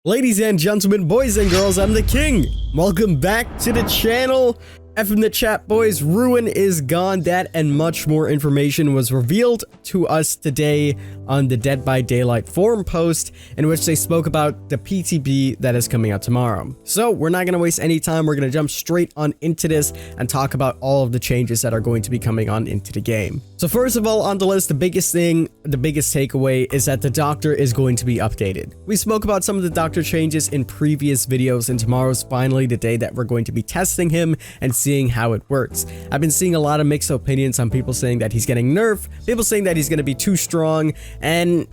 Ladies and gentlemen, boys and girls, I'm the king. Welcome back to the channel. F in the chat, boys. Ruin is gone. That and much more information was revealed to us today on the Dead by Daylight forum post, in which they spoke about the PTB that is coming out tomorrow. So we're not going to waste any time. We're going to jump straight on into this and talk about all of the changes that are going to be coming on into the game. So first of all, on the list, the biggest takeaway is that the doctor is going to be updated. We spoke about some of the doctor changes in previous videos, and tomorrow's finally the day that we're going to be testing him and seeing how it works. I've been seeing a lot of mixed opinions, some people saying that he's getting nerfed, people saying that he's going to be too strong, and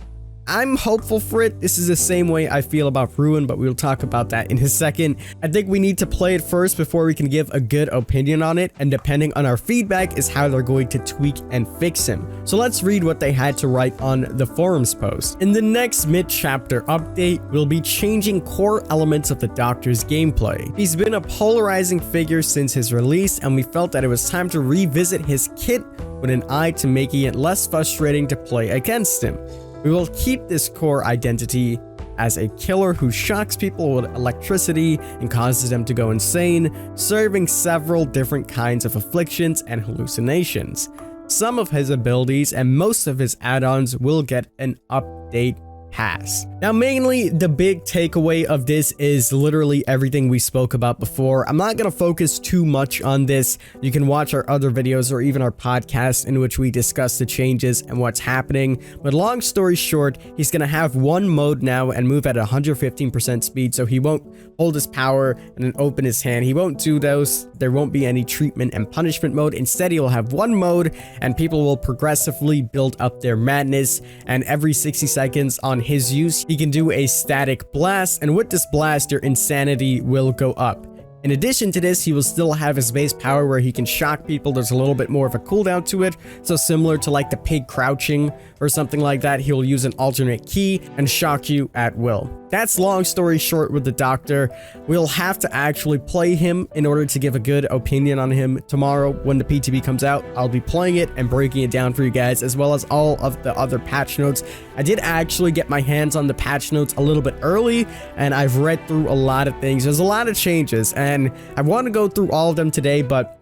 I'm hopeful for it. This is the same way I feel about Ruin, but we'll talk about that in a second. I think we need to play it first before we can give a good opinion on it, and depending on our feedback is how they're going to tweak and fix him. So let's read what they had to write on the forums post. In the next mid-chapter update, we'll be changing core elements of the Doctor's gameplay. He's been a polarizing figure since his release, and we felt that it was time to revisit his kit with an eye to making it less frustrating to play against him. We will keep this core identity as a killer who shocks people with electricity and causes them to go insane, serving several different kinds of afflictions and hallucinations. Some of his abilities and most of his add-ons will get an update pass. Now, mainly the big takeaway of this is literally everything we spoke about before. I'm not going to focus too much on this. You can watch our other videos or even our podcast in which we discuss the changes and what's happening. But long story short, he's going to have one mode now and move at 115% speed, so he won't hold his power and then open his hand. He won't do those. There won't be any treatment and punishment mode. Instead, he'll have one mode and people will progressively build up their madness, and every 60 seconds on his use, he can do a static blast, and with this blast, your insanity will go up. In addition to this, he will still have his base power where he can shock people. There's a little bit more of a cooldown to it, so similar to like the pig crouching or something like that, he'll use an alternate key and shock you at will. That's long story short with the Doctor. We'll have to actually play him in order to give a good opinion on him tomorrow when the PTB comes out. I'll be playing it and breaking it down for you guys, as well as all of the other patch notes. I did actually get my hands on the patch notes a little bit early, and I've read through a lot of things. There's a lot of changes, and I want to go through all of them today, but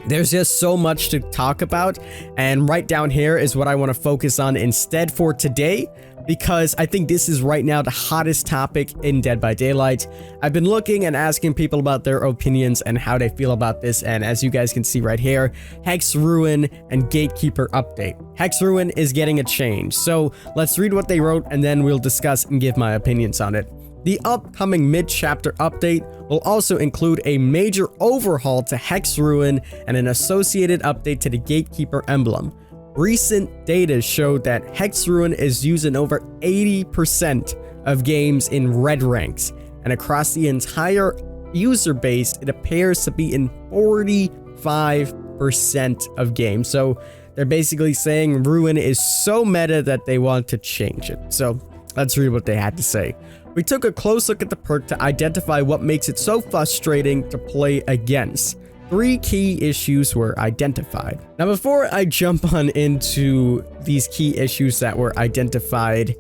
there's just so much to talk about, and right down here is what I want to focus on instead for today, because I think this is right now the hottest topic in Dead by Daylight. I've been looking and asking people about their opinions and how they feel about this, and as you guys can see right here, Hex Ruin and Gatekeeper update. Hex Ruin is getting a change, so let's read what they wrote and then we'll discuss and give my opinions on it. The upcoming mid-chapter update will also include a major overhaul to Hex Ruin and an associated update to the Gatekeeper emblem. Recent data showed that Hex Ruin is used in over 80% of games in red ranks, and across the entire user base, it appears to be in 45% of games. So they're basically saying Ruin is so meta that they want to change it. So let's read what they had to say. We took a close look at the perk to identify what makes it so frustrating to play against. 3 key issues were identified. Now, before I jump on into these key issues that were identified,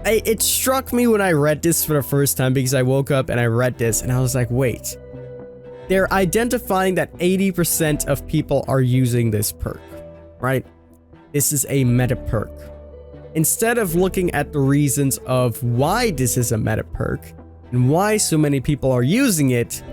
it struck me when I read this for the first time, because I woke up and I read this and I was like, wait, they're identifying that 80% of people are using this perk, right? This is a meta perk. Instead of looking at the reasons of why this is a meta perk and why so many people are using it,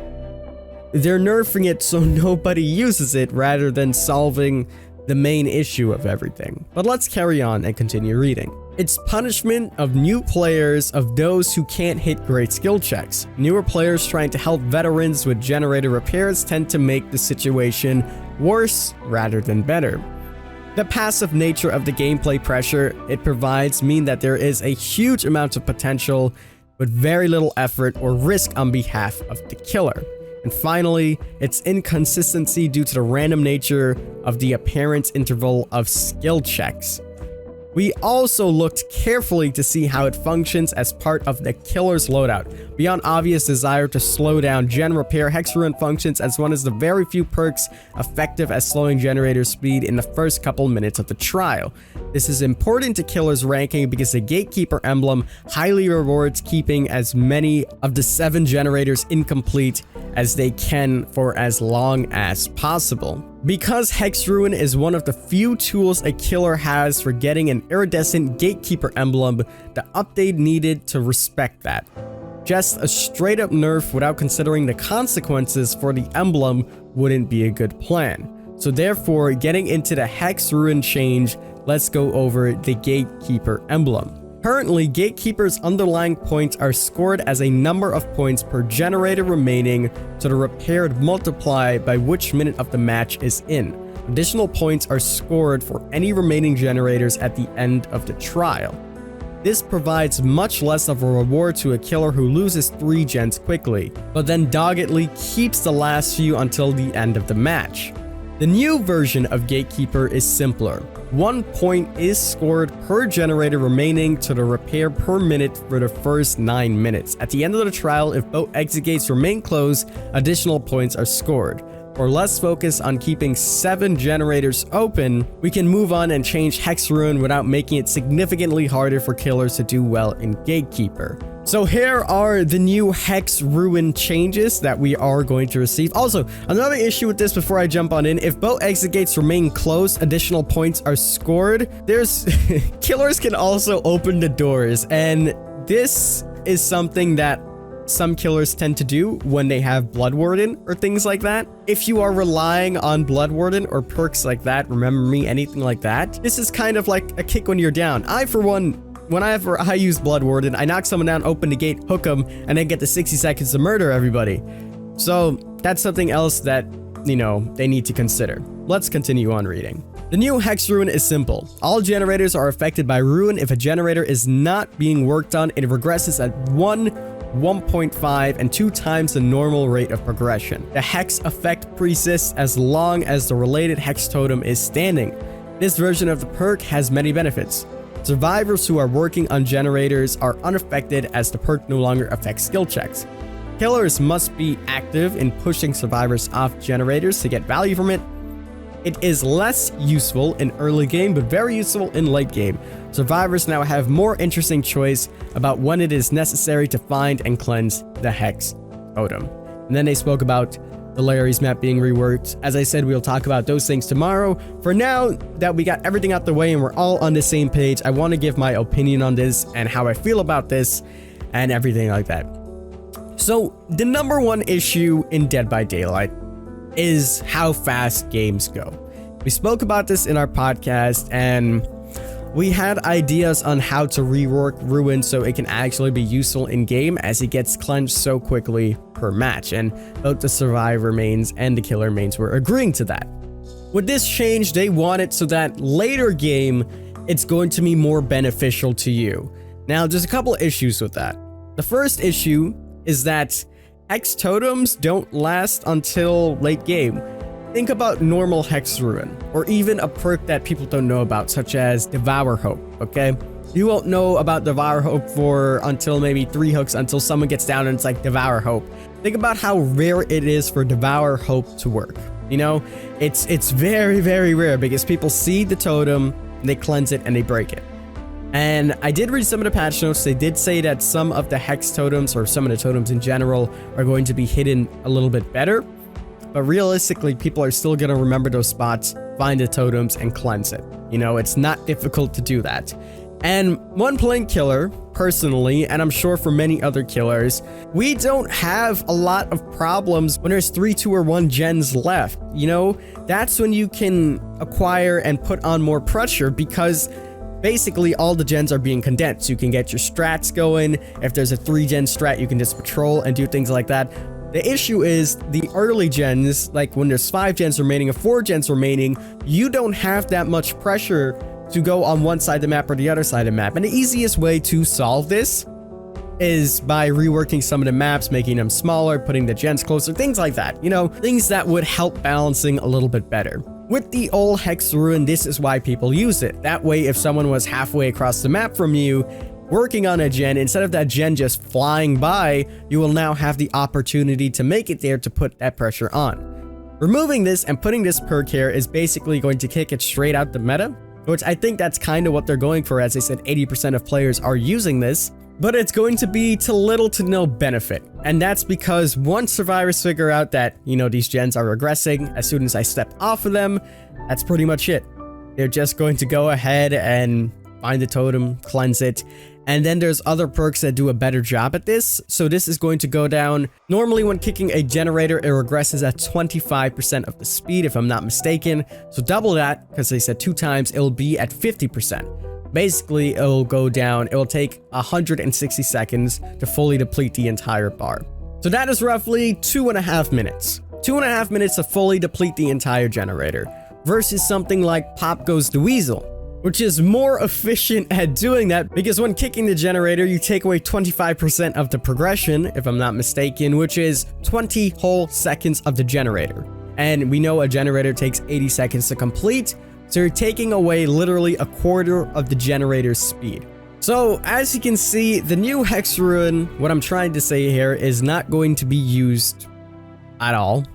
they're nerfing it so nobody uses it rather than solving the main issue of everything. But let's carry on and continue reading. It's punishment of new players of those who can't hit great skill checks. Newer players trying to help veterans with generator repairs tend to make the situation worse rather than better. The passive nature of the gameplay pressure it provides mean that there is a huge amount of potential with very little effort or risk on behalf of the killer. And finally, its inconsistency due to the random nature of the apparent interval of skill checks. We also looked carefully to see how it functions as part of the killer's loadout. Beyond obvious desire to slow down gen repair, Hex Ruin functions as one of the very few perks effective at slowing generator speed in the first couple minutes of the trial. This is important to killer's ranking because the Gatekeeper emblem highly rewards keeping as many of the 7 generators incomplete as they can for as long as possible. Because Hex Ruin is one of the few tools a killer has for getting an iridescent Gatekeeper emblem, the update needed to respect that. Just a straight up nerf without considering the consequences for the emblem wouldn't be a good plan. So therefore, getting into the Hex Ruin change, let's go over the Gatekeeper emblem. Currently, Gatekeeper's underlying points are scored as a number of points per generator remaining to the repaired multiply by which minute of the match is in. Additional points are scored for any remaining generators at the end of the trial. This provides much less of a reward to a killer who loses 3 gens quickly, but then doggedly keeps the last few until the end of the match. The new version of Gatekeeper is simpler. 1 point is scored per generator remaining to the repair per minute for the first 9 minutes. At the end of the trial, if both exit gates remain closed, additional points are scored. For less focus on keeping 7 generators open, we can move on and change Hex Ruin without making it significantly harder for killers to do well in Gatekeeper. So here are the new Hex Ruin changes that we are going to receive. Also, another issue with this before I jump on in, if both exit gates remain closed, additional points are scored. Killers can also open the doors, and this is something that some killers tend to do when they have Blood Warden or things like that. If you are relying on Blood Warden or perks like that, remember me, anything like that, this is kind of like a kick when you're down. I, for one, whenever I use Blood Warden, I knock someone down, open the gate, hook them, and then get the 60 seconds to murder everybody. So that's something else that, you know, they need to consider. Let's continue on reading. The new Hex Ruin is simple. All generators are affected by Ruin. If a generator is not being worked on, it regresses at 1.5 and 2 times the normal rate of progression. The Hex effect persists as long as the related Hex totem is standing. This version of the perk has many benefits. Survivors who are working on generators are unaffected as the perk no longer affects skill checks. Killers must be active in pushing survivors off generators to get value from it. It is less useful in early game, but very useful in late game. Survivors now have more interesting choice about when it is necessary to find and cleanse the Hex totem. And then they spoke about the Larry's map being reworked. As I said, we'll talk about those things tomorrow. For now that we got everything out the way and we're all on the same page, I want to give my opinion on this and how I feel about this and everything like that. So the number one issue in Dead by Daylight is how fast games go. We spoke about this in our podcast and we had ideas on how to rework Ruin so it can actually be useful in game as it gets cleansed so quickly per match, and both the survivor mains and the killer mains were agreeing to that. With this change, they want it so that later game it's going to be more beneficial to you. Now, there's a couple of issues with that. The first issue is that Hex totems don't last until late game. Think about normal Hex Ruin, or even a perk that people don't know about, such as Devour Hope, okay? You won't know about Devour Hope for until maybe 3 hooks, until someone gets down and it's like Devour Hope. Think about how rare it is for Devour Hope to work. You know, it's very, very rare because people see the totem, they cleanse it, and they break it. And I did read some of the patch notes. They did say that some of the Hex totems, or some of the totems in general, are going to be hidden a little bit better. But realistically, people are still going to remember those spots, find the totems, and cleanse it. You know, it's not difficult to do that. And one playing killer, personally, and I'm sure for many other killers, we don't have a lot of problems when there's 3, 2, or 1 gens left. You know, that's when you can acquire and put on more pressure because basically all the gens are being condensed. You can get your strats going. If there's a 3-gen strat, you can just patrol and do things like that. The issue is the early gens, like when there's 5 gens remaining or 4 gens remaining, you don't have that much pressure to go on one side of the map or the other side of the map. And the easiest way to solve this is by reworking some of the maps, making them smaller, putting the gens closer, things like that. You know, things that would help balancing a little bit better. With the old Hex Ruin, this is why people use it. That way, if someone was halfway across the map from you, working on a gen, instead of that gen just flying by, you will now have the opportunity to make it there to put that pressure on. Removing this and putting this perk here is basically going to kick it straight out the meta, which I think that's kind of what they're going for. As I said, 80% of players are using this, but it's going to be to little to no benefit. And that's because once survivors figure out that, these gens are regressing, as soon as I step off of them, that's pretty much it. They're just going to go ahead and find the totem, cleanse it, and then there's other perks that do a better job at this. So this is going to go down. Normally when kicking a generator, it regresses at 25% of the speed, if I'm not mistaken. So double that, because they said 2 times, it'll be at 50%. Basically, it'll go down. It will take 160 seconds to fully deplete the entire bar. So that is roughly 2.5 minutes. 2.5 minutes to fully deplete the entire generator, versus something like Pop Goes the Weasel, which is more efficient at doing that, because when kicking the generator, you take away 25% of the progression, if I'm not mistaken, which is 20 whole seconds of the generator. And we know a generator takes 80 seconds to complete, so you're taking away literally a quarter of the generator's speed. So as you can see, the new Hex Ruin, what I'm trying to say here, is not going to be used at all.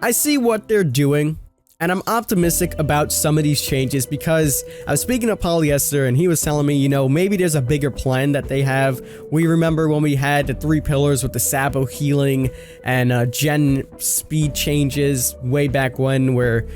I see what they're doing, and I'm optimistic about some of these changes, because I was speaking to Polyester and he was telling me, maybe there's a bigger plan that they have. We remember when we had the 3 pillars with the Sabo healing and gen speed changes way back when, where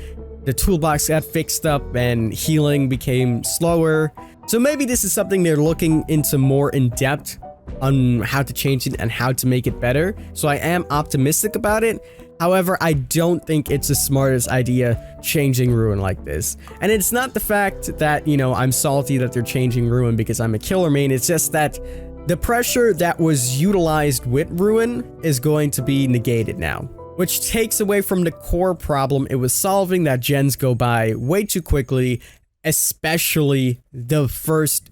the toolbox got fixed up and healing became slower. So maybe this is something they're looking into more in depth on how to change it and how to make it better. So I am optimistic about it. However, I don't think it's the smartest idea changing Ruin like this. And it's not the fact that, I'm salty that they're changing Ruin because I'm a killer main. It's just that the pressure that was utilized with Ruin is going to be negated now, which takes away from the core problem it was solving, that gens go by way too quickly, especially the first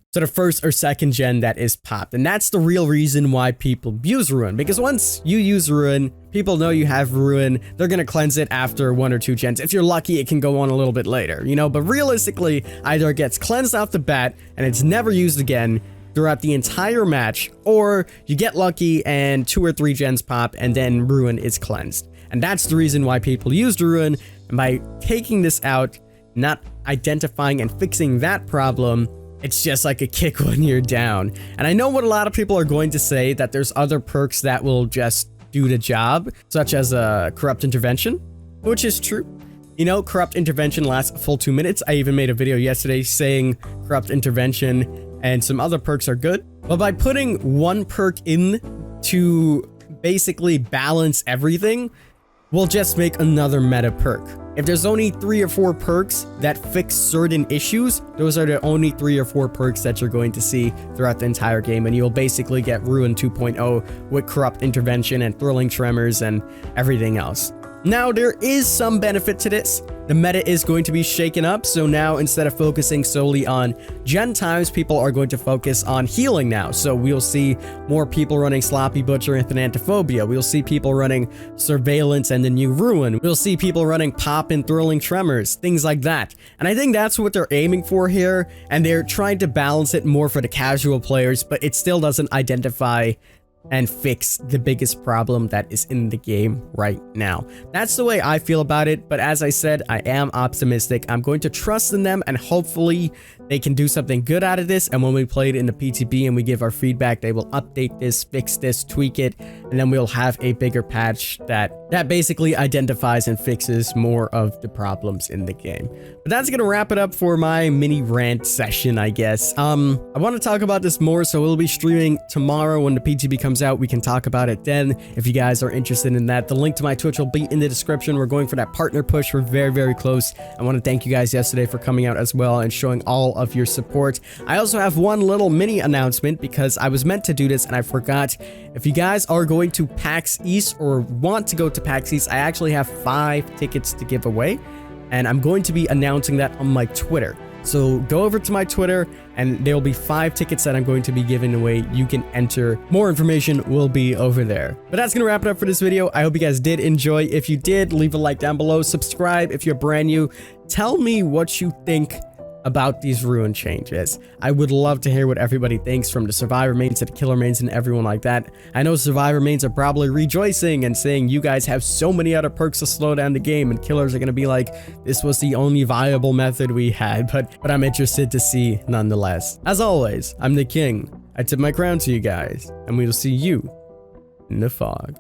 or second gen that is popped. And that's the real reason why people use Ruin, because once you use Ruin, people know you have Ruin, they're gonna cleanse it after 1 or 2 gens. If you're lucky, it can go on a little bit later, but realistically, either it gets cleansed off the bat and it's never used again throughout the entire match, or you get lucky and 2 or 3 gens pop and then Ruin is cleansed. And that's the reason why people use Ruin. And by taking this out, not identifying and fixing that problem, it's just like a kick when you're down. And I know what a lot of people are going to say, that there's other perks that will just do the job, such as Corrupt Intervention, which is true. Corrupt Intervention lasts a full 2 minutes. I even made a video yesterday saying Corrupt Intervention and some other perks are good. But by putting one perk in to basically balance everything, we'll just make another meta perk. If there's only 3 or 4 perks that fix certain issues, those are the only 3 or 4 perks that you're going to see throughout the entire game, and you'll basically get Ruin 2.0 with Corrupt Intervention and Thrilling Tremors and everything else. Now, there is some benefit to this. The meta is going to be shaken up, so now instead of focusing solely on gen times, people are going to focus on healing now. So we'll see more people running Sloppy Butcher and Thanatophobia. We'll see people running Surveillance and the new Ruin. We'll see people running Pop and Thrilling Tremors, things like that. And I think that's what they're aiming for here, and they're trying to balance it more for the casual players, but it still doesn't identify and fix the biggest problem that is in the game right now. That's the way I feel about it, but as I said, I am optimistic. I'm going to trust in them, and hopefully they can do something good out of this, and when we play it in the PTB and we give our feedback, they will update this, fix this, tweak it, and then we'll have a bigger patch that basically identifies and fixes more of the problems in the game. But that's gonna wrap it up for my mini rant session, I guess. I want to talk about this more, so we'll be streaming tomorrow when the PTB comes out. We can talk about it then if you guys are interested in that. The link to my Twitch will be in the description. We're going for that partner push. We're very, very close. I want to thank you guys yesterday for coming out as well and showing all of your support. I also have one little mini announcement, because I was meant to do this and I forgot. If you guys are going to PAX East or want to go to PAX East, I actually have 5 tickets to give away, and I'm going to be announcing that on my Twitter. So go over to my Twitter and there will be 5 tickets that I'm going to be giving away. You can enter. More information will be over there. But that's going to wrap it up for this video. I hope you guys did enjoy. If you did, leave a like down below. Subscribe if you're brand new. Tell me what you think about these ruin changes. I would love to hear what everybody thinks, from the survivor mains to the killer mains and everyone like that. I know survivor mains are probably rejoicing and saying you guys have so many other perks to slow down the game, and killers are going to be like, this was the only viable method we had, but I'm interested to see nonetheless. As always, I'm the king. I tip my crown to you guys, and we will see you in the fog.